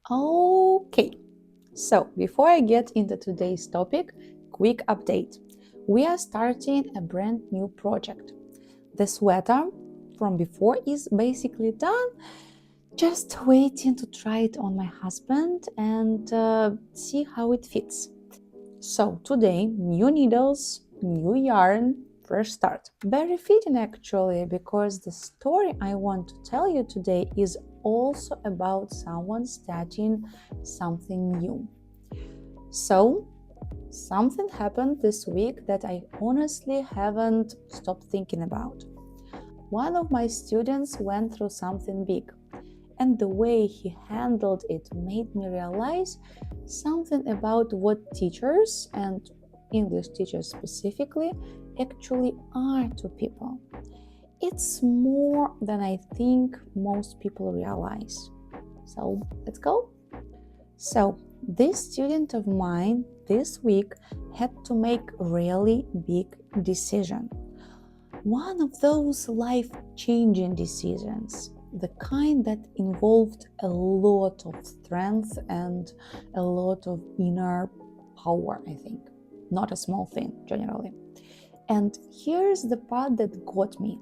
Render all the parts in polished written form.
Okay, so before I get into today's topic, quick update. We are starting a brand new project. The sweater from before is basically done, just waiting to try it on my husband and see how it fits. So today, new needles, new yarn, fresh start. Very fitting actually, because the story I want to tell you today is also about someone starting something new. So, something happened this week that I honestly haven't stopped thinking about. One of my students went through something big, and the way he handled it made me realize something about what teachers, and English teachers specifically, actually are to people. It's more than I think most people realize. So let's go. So, this student of mine this week had to make really big decision. One of those life-changing decisions, the kind that involved a lot of strength and a lot of inner power, I think. Not a small thing, generally. And here's the part that got me.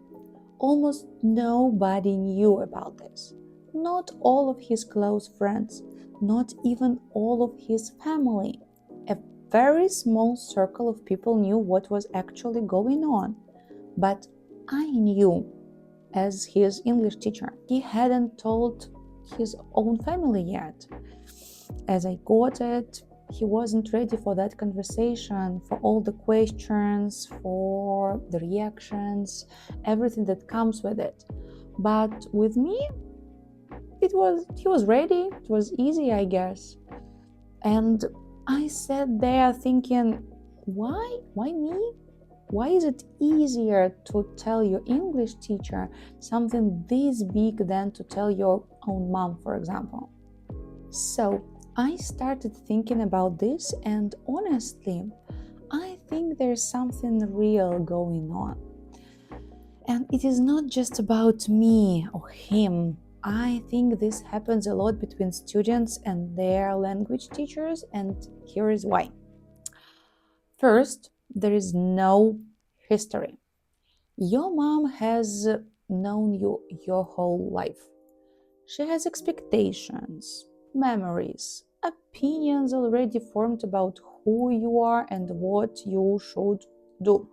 Almost nobody knew about this. Not all of his close friends, not even all of his family. A very small circle of people knew what was actually going on. But I knew, as his English teacher, he hadn't told his own family yet. As I got it, he wasn't ready for that conversation, for all the questions, for the reactions, everything that comes with it. But with me, he was ready. It was easy, I guess. And I sat there thinking, why me? Why is it easier to tell your English teacher something this big than to tell your own mom, for example? So I started thinking about this, and honestly, I think there's something real going on. And it is not just about me or him. I think this happens a lot between students and their language teachers, and here is why. First, there is no history. Your mom has known you your whole life. She has expectations, memories, opinions already formed about who you are and what you should do.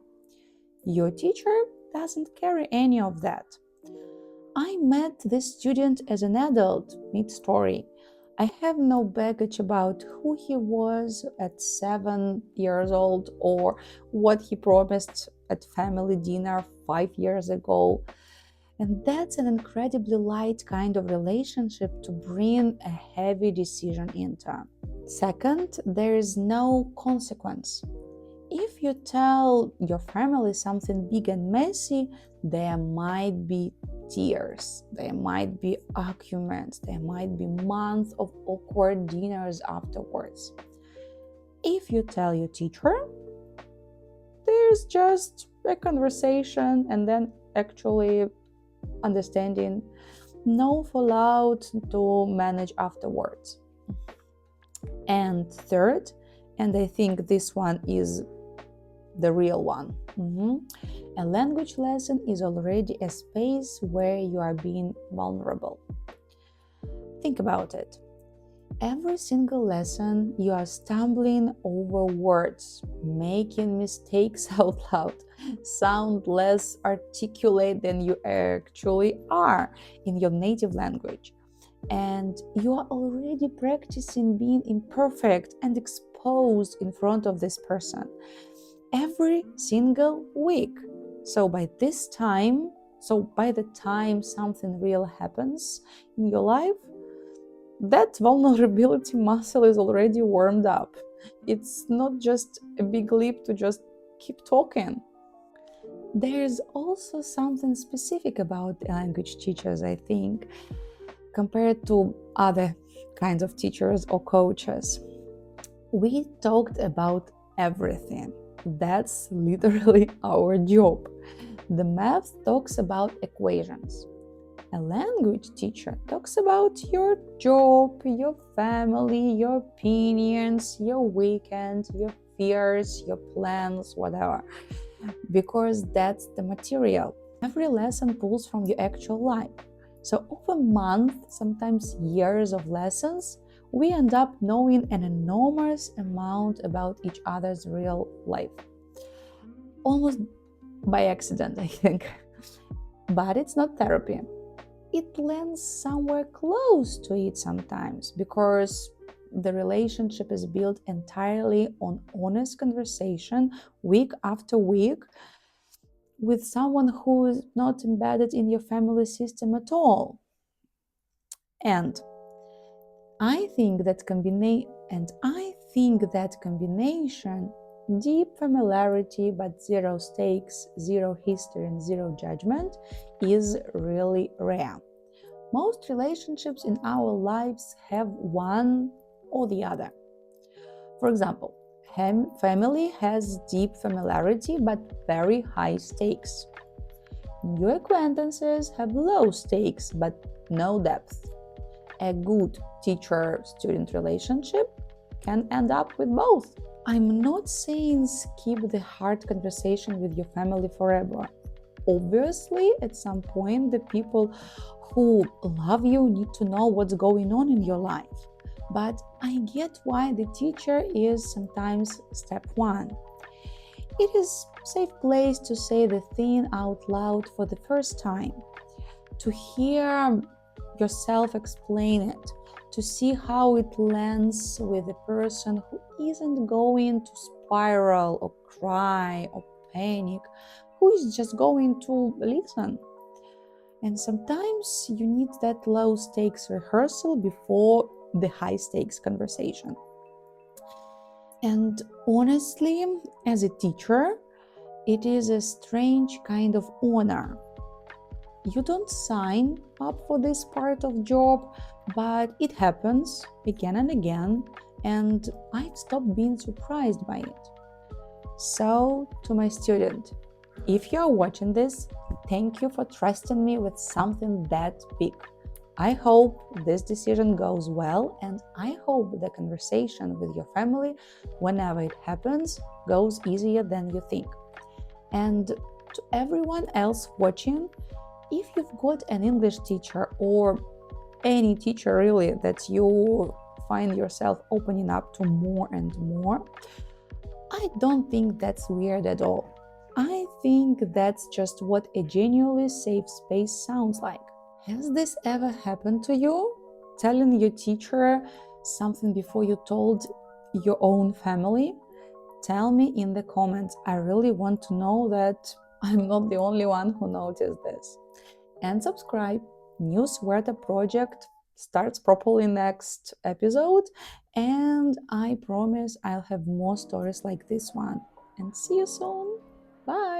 Your teacher doesn't carry any of that. I met this student as an adult mid-story. I have no baggage about who he was at 7 years old or what he promised at family dinner 5 years ago. And that's an incredibly light kind of relationship to bring a heavy decision into. Second, there is no consequence. If you tell your family something big and messy, there might be tears, there might be arguments, there might be months of awkward dinners afterwards. If you tell your teacher, there's just a conversation and then actually understanding, no fallout to manage afterwards. And third, and I think this one is the real one. A language lesson is already a space where you are being vulnerable. Think about it. Every single lesson, you are stumbling over words, making mistakes out loud, sound less articulate than you actually are in your native language. And you are already practicing being imperfect and exposed in front of this person every single week. So by the time something real happens in your life, that vulnerability muscle is already warmed up. It's not just a big leap to just keep talking. There's also something specific about language teachers, I think, compared to other kinds of teachers or coaches. We talked about everything. That's literally our job. The math talks about equations. A language teacher talks about your job, your family, your opinions, your weekend, your fears, your plans, whatever, because that's the material. Every lesson pulls from your actual life. So over months, sometimes years of lessons, we end up knowing an enormous amount about each other's real life. Almost by accident, I think. But it's not therapy. It lands somewhere close to it sometimes because the relationship is built entirely on honest conversation week after week with someone who is not embedded in your family system at all. And I think that combination, deep familiarity but zero stakes, zero history, and zero judgment, is really rare. Most relationships in our lives have one or the other. For example, family has deep familiarity but very high stakes. New acquaintances have low stakes but no depth. A good teacher-student relationship can end up with both. I'm not saying skip the hard conversation with your family forever. Obviously, at some point, the people who love you need to know what's going on in your life. But I get why the teacher is sometimes step one. It is a safe place to say the thing out loud for the first time, to hear yourself explain it, to see how it lands with a person who isn't going to spiral or cry or panic, who is just going to listen. And sometimes you need that low stakes rehearsal before the high stakes conversation. And honestly, as a teacher, it is a strange kind of honor. You don't sign up for this part of job, but it happens again and again, and I've stopped being surprised by it. So, to my student, if you are watching this, thank you for trusting me with something that big. I hope this decision goes well, and I hope the conversation with your family, whenever it happens, goes easier than you think. And to everyone else watching, if you've got an English teacher or any teacher really that you find yourself opening up to more and more, I don't think that's weird at all. I think that's just what a genuinely safe space sounds like. Has this ever happened to you? Telling your teacher something before you told your own family? Tell me in the comments. I really want to know that I'm not the only one who noticed this. And subscribe. New sweater project starts properly next episode, and I promise I'll have more stories like this one. And see you soon. Bye.